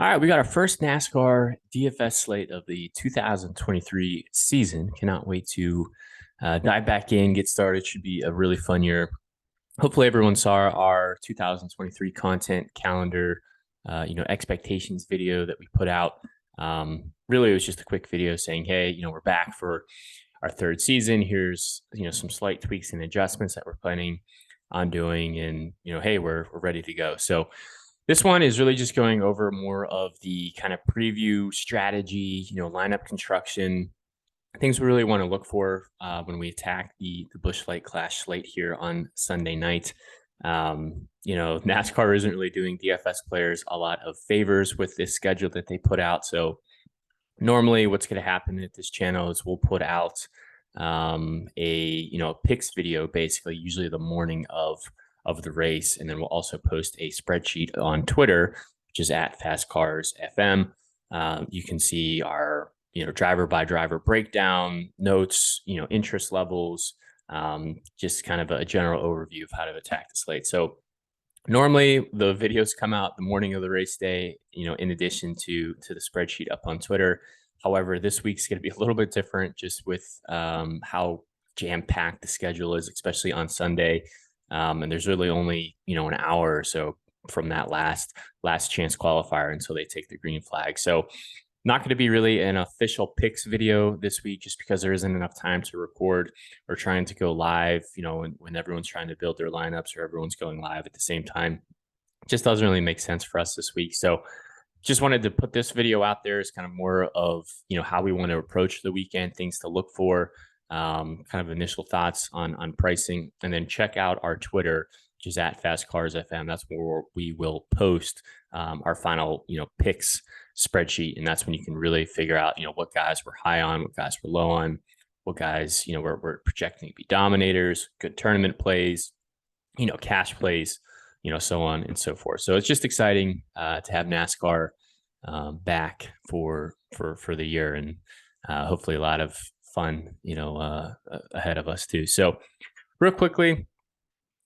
All right, we got our first NASCAR DFS slate of the 2023 season. Cannot wait to dive back in, get started. Should be a really fun year. Hopefully, everyone saw our 2023 content calendar, expectations video that we put out. Really, it was just a quick video saying, "Hey, we're back for our third season. Here's some slight tweaks and adjustments that we're planning on doing, and hey, we're ready to go." So this one is really just going over more of the kind of preview strategy, lineup construction, things we really want to look for when we attack the Busch Light Clash slate here on Sunday night. NASCAR isn't really doing DFS players a lot of favors with this schedule that they put out. So normally what's going to happen at this channel is we'll put out a picks video, basically usually the morning of the race, and then we'll also post a spreadsheet on Twitter, which is at FastCarsFM. You can see our driver by driver breakdown, notes, interest levels, just kind of a general overview of how to attack the slate. So normally the videos come out the morning of the race day, in addition to the spreadsheet up on Twitter. However, this week's going to be a little bit different just with how jam-packed the schedule is, especially on Sunday. And there's really only, an hour or so from that last chance qualifier until they take the green flag. So not going to be really an official picks video this week just because there isn't enough time to record or trying to go live, when everyone's trying to build their lineups or everyone's going live at the same time. It just doesn't really make sense for us this week. So just wanted to put this video out there as kind of more of, how we want to approach the weekend, things to look for, kind of initial thoughts on pricing, and then check out our Twitter, which is at FastCarsFM. That's where we will post our final, picks spreadsheet. And that's when you can really figure out, what guys we're high on, what guys we're low on, what guys, we're projecting to be dominators, good tournament plays, cash plays, so on and so forth. So it's just exciting to have NASCAR back for the year, and hopefully a lot of fun, ahead of us too. So real quickly,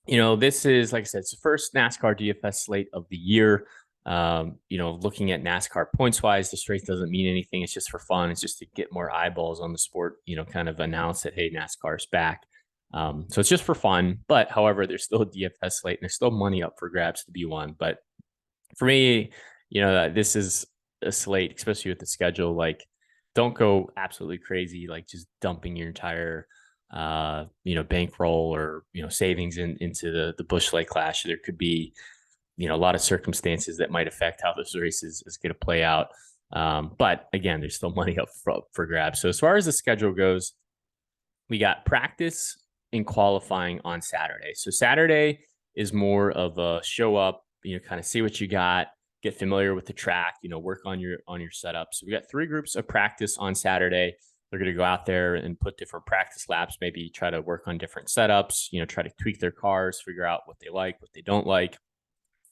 this is, like I said, it's the first NASCAR DFS slate of the year. Looking at NASCAR points wise, this race doesn't mean anything. It's just for fun. It's just to get more eyeballs on the sport, kind of announce that, hey, NASCAR's back. So it's just for fun, but however, there's still a DFS slate and there's still money up for grabs to be won. But for me, this is a slate, especially with the schedule, like don't go absolutely crazy, like just dumping your entire, bankroll or, savings into the Busch Light Clash. There could be, a lot of circumstances that might affect how this race is going to play out. But again, there's still money up for grabs. So as far as the schedule goes, we got practice in qualifying on Saturday. So Saturday is more of a show up, kind of see what you got, get familiar with the track, work on your setup. So we got 3 groups of practice on Saturday. They're going to go out there and put different practice laps, maybe try to work on different setups, try to tweak their cars, figure out what they like, what they don't like.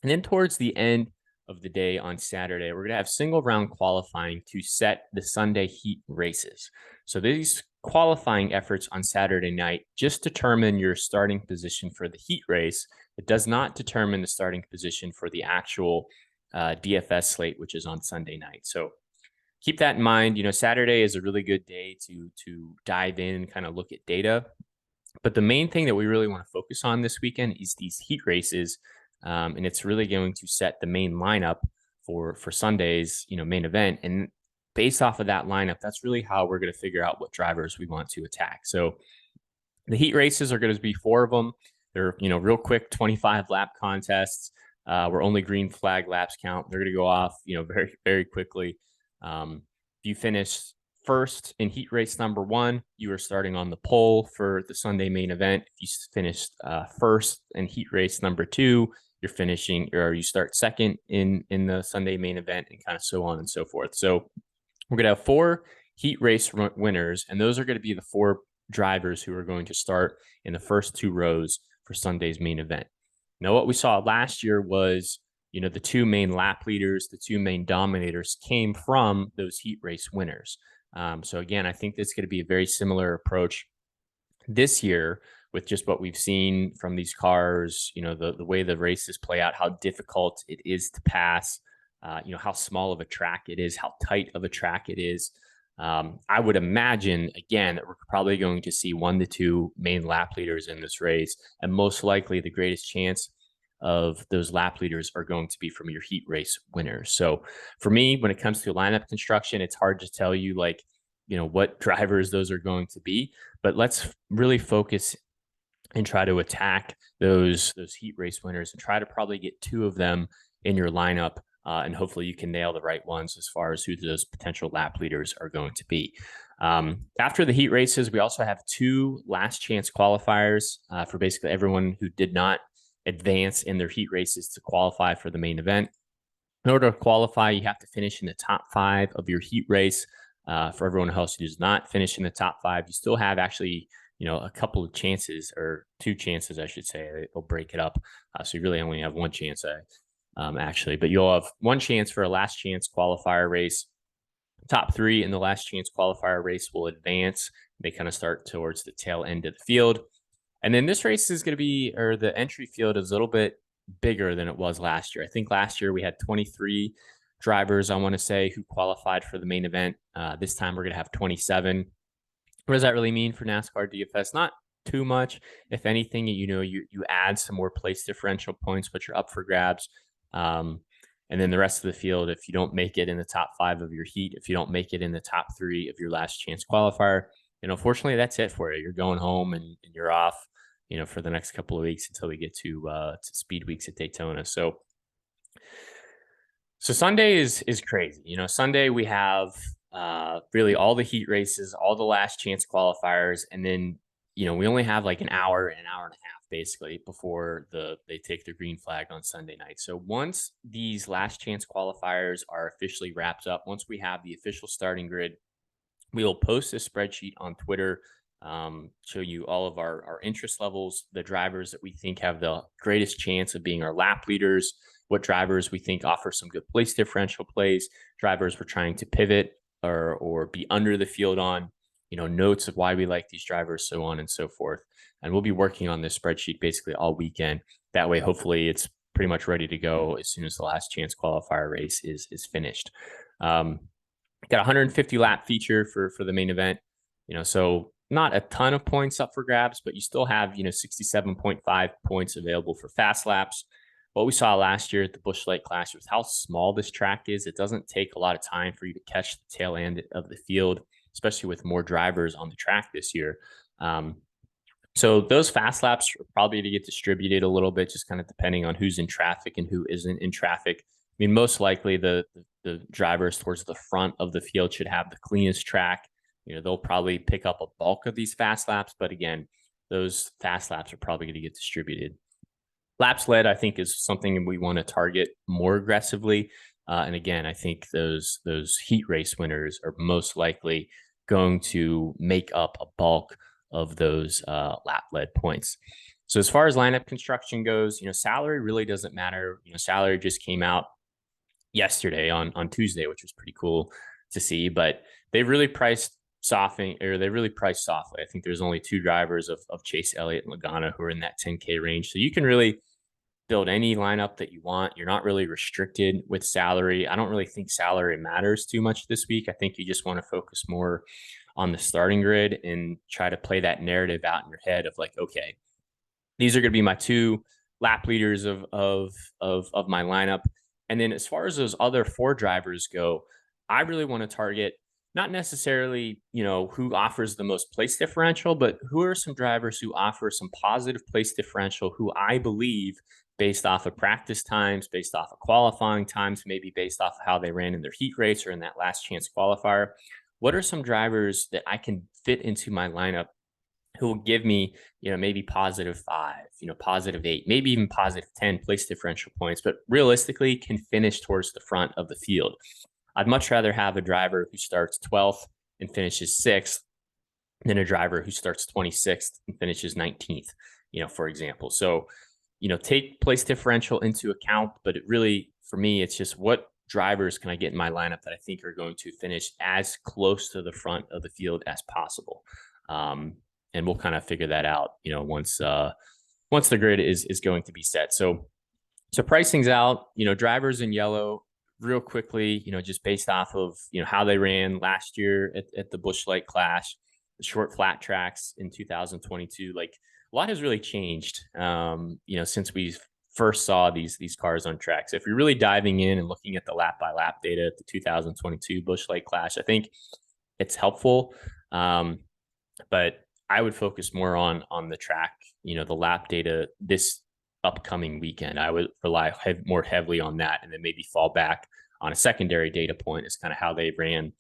And then towards the end of the day on Saturday, we're going to have single round qualifying to set the Sunday heat races. So these qualifying efforts on Saturday night just determine your starting position for the heat race. It does not determine the starting position for the actual DFS slate, which is on Sunday night. So keep that in mind. Saturday is a really good day to dive in and kind of look at data. But the main thing that we really want to focus on this weekend is these heat races. And it's really going to set the main lineup for Sunday's, main event. And based off of that lineup, that's really how we're going to figure out what drivers we want to attack. So the heat races are going to be 4 of them. They're, real quick 25 lap contests where only green flag laps count. They're going to go off, very, very quickly. If you finish first in heat race number 1, you are starting on the pole for the Sunday main event. If you finished first in heat race number 2, you're finishing, or you start second in the Sunday main event, and kind of so on and so forth. So we're going to have 4 heat race winners, and those are going to be the 4 drivers who are going to start in the first 2 rows for Sunday's main event. Now, what we saw last year was, the 2 main lap leaders, the 2 main dominators came from those heat race winners. So again, I think it's going to be a very similar approach this year with just what we've seen from these cars, the way the races play out, how difficult it is to pass. how small of a track it is, how tight of a track it is. I would imagine, again, that we're probably going to see 1 to 2 main lap leaders in this race. And most likely the greatest chance of those lap leaders are going to be from your heat race winners. So for me, when it comes to lineup construction, it's hard to tell you what drivers those are going to be, but let's really focus and try to attack those heat race winners and try to probably get 2 of them in your lineup. And hopefully you can nail the right ones as far as who those potential lap leaders are going to be. After the heat races, we also have 2 last chance qualifiers for basically everyone who did not advance in their heat races to qualify for the main event. In order to qualify, you have to finish in the top 5 of your heat race. For everyone else who does not finish in the top 5, you still have actually a couple of chances, or 2 chances, I should say. They'll break it up. So you really only have 1 chance, actually. But you'll have 1 chance for a last chance qualifier race. Top 3 in the last chance qualifier race will advance. They kind of start towards the tail end of the field. And then this race is going to be, or the entry field is a little bit bigger than it was last year. I think last year we had 23 drivers, I want to say, who qualified for the main event. This time we're going to have 27. What does that really mean for NASCAR DFS? Not too much. If anything, you add some more place differential points, but you're up for grabs. And then the rest of the field, if you don't make it in the top 5 of your heat, if you don't make it in the top 3 of your last chance qualifier, unfortunately, that's it for you. You're going home and you're off, for the next couple of weeks until we get to speed weeks at Daytona. So Sunday is crazy. Sunday we have really all the heat races, all the last chance qualifiers, and then we only have like an hour and a half basically before they take the green flag on Sunday night. So once these last chance qualifiers are officially wrapped up, once we have the official starting grid, we will post a spreadsheet on Twitter, show you all of our interest levels, the drivers that we think have the greatest chance of being our lap leaders, what drivers we think offer some good place differential plays, drivers we're trying to pivot or be under the field on, notes of why we like these drivers, so on and so forth. And we'll be working on this spreadsheet basically all weekend. That way, hopefully it's pretty much ready to go as soon as the last chance qualifier race is finished. Got 150 lap feature for the main event, so not a ton of points up for grabs, but you still have, 67.5 points available for fast laps. What we saw last year at the Busch Lake Clash was how small this track is. It doesn't take a lot of time for you to catch the tail end of the field, especially with more drivers on the track this year. So those fast laps are probably to get distributed a little bit, just kind of depending on who's in traffic and who isn't in traffic. I mean, most likely the drivers towards the front of the field should have the cleanest track. They'll probably pick up a bulk of these fast laps, but again, those fast laps are probably going to get distributed. Laps led, I think, is something we want to target more aggressively. And again, I think those heat race winners are most likely going to make up a bulk of those lap led points. So as far as lineup construction goes, salary really doesn't matter. Salary just came out yesterday on Tuesday, which was pretty cool to see, but they really priced softly. I think there's only 2 drivers of Chase Elliott and Logano who are in that 10K range. So you can really build any lineup that you want. You're not really restricted with salary. I don't really think salary matters too much this week. I think you just want to focus more on the starting grid and try to play that narrative out in your head of like, okay, these are going to be my 2 lap leaders of my lineup. And then as far as those other 4 drivers go, I really want to target not necessarily, who offers the most place differential, but who are some drivers who offer some positive place differential, who I believe, based off of practice times, based off of qualifying times, maybe based off of how they ran in their heat race or in that last chance qualifier. What are some drivers that I can fit into my lineup who will give me, maybe +5, +8, maybe even +10 place differential points, but realistically can finish towards the front of the field? I'd much rather have a driver who starts 12th and finishes 6th than a driver who starts 26th and finishes 19th, for example. So, take place differential into account, but it really, for me, it's just what drivers can I get in my lineup that I think are going to finish as close to the front of the field as possible. And we'll kind of figure that out, once the grid is going to be set. So pricing's out, drivers in yellow real quickly, just based off of, how they ran last year at the Busch Light Clash, the short flat tracks in 2022, like a lot has really changed, since we first saw these cars on tracks. If you're really diving in and looking at the lap by lap data at the 2022 Busch Light Clash, I think it's helpful. But I would focus more on the track, the lap data this upcoming weekend. I would rely more heavily on that, and then maybe fall back on a secondary data point is kind of how they ran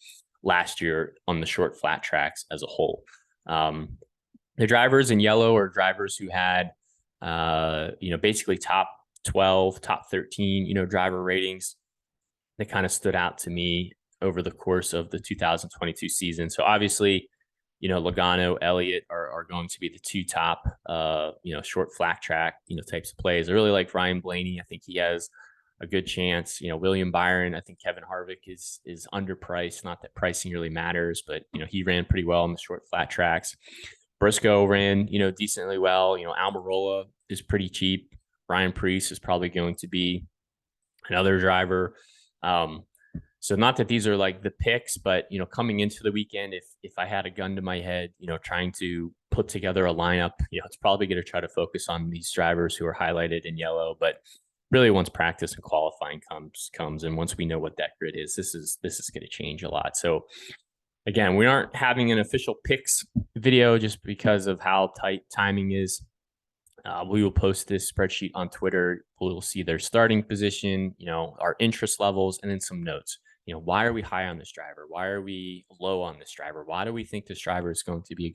last year on the short flat tracks as a whole. The drivers in yellow are drivers who had, basically top 12, top 13, driver ratings that kind of stood out to me over the course of the 2022 season. So obviously, Logano, Elliott are going to be the two top, short flat track, types of plays. I really like Ryan Blaney. I think he has a good chance. William Byron, I think Kevin Harvick is underpriced. Not that pricing really matters, but, he ran pretty well on the short flat tracks. Briscoe ran, decently well. Almirola is pretty cheap. Ryan Preece is probably going to be another driver. So not that these are like the picks, but, coming into the weekend, if I had a gun to my head, trying to put together a lineup, it's probably going to try to focus on these drivers who are highlighted in yellow. But really, once practice and qualifying comes, and once we know what that grid is, this is going to change a lot. So again, we aren't having an official picks video just because of how tight timing is. We will post this spreadsheet on Twitter. We'll see their starting position, our interest levels, and then some notes. Why are we high on this driver? Why are we low on this driver? Why do we think this driver is going to be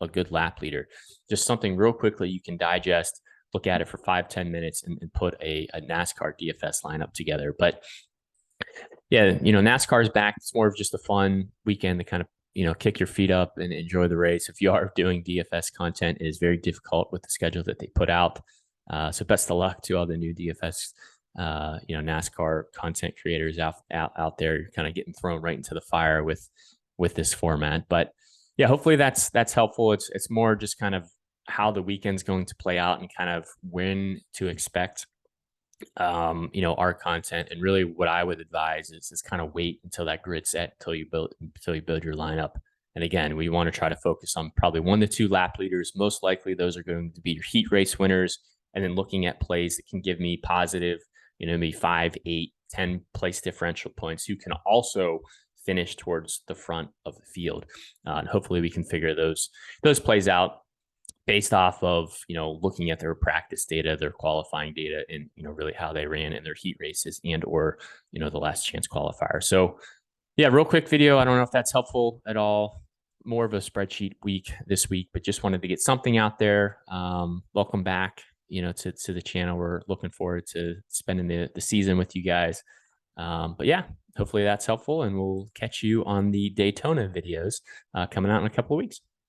a good lap leader? Just something real quickly you can digest, look at it for 5-10 minutes, and put a NASCAR DFS lineup together. But yeah, NASCAR is back. It's more of just a fun weekend to kind of, kick your feet up and enjoy the race. If you are doing DFS content, it is very difficult with the schedule that they put out. So best of luck to all the new DFS, NASCAR content creators out there. You're kind of getting thrown right into the fire with this format. But yeah, hopefully that's helpful. It's more just kind of how the weekend's going to play out and kind of when to expect our content. And really what I would advise is kind of wait until that grid set, until you build your lineup. And again, we want to try to focus on probably 1 to 2 lap leaders. Most likely those are going to be your heat race winners, and then looking at plays that can give me positive, maybe 5, 8, 10 place differential points who can also finish towards the front of the field. And hopefully we can figure those plays out based off of, looking at their practice data, their qualifying data, and, really how they ran in their heat races or, the last chance qualifier. So yeah, real quick video. I don't know if that's helpful at all. More of a spreadsheet week this week, but just wanted to get something out there. Welcome back, to the channel. We're looking forward to spending the season with you guys. But yeah, hopefully that's helpful, and we'll catch you on the Daytona videos coming out in a couple of weeks.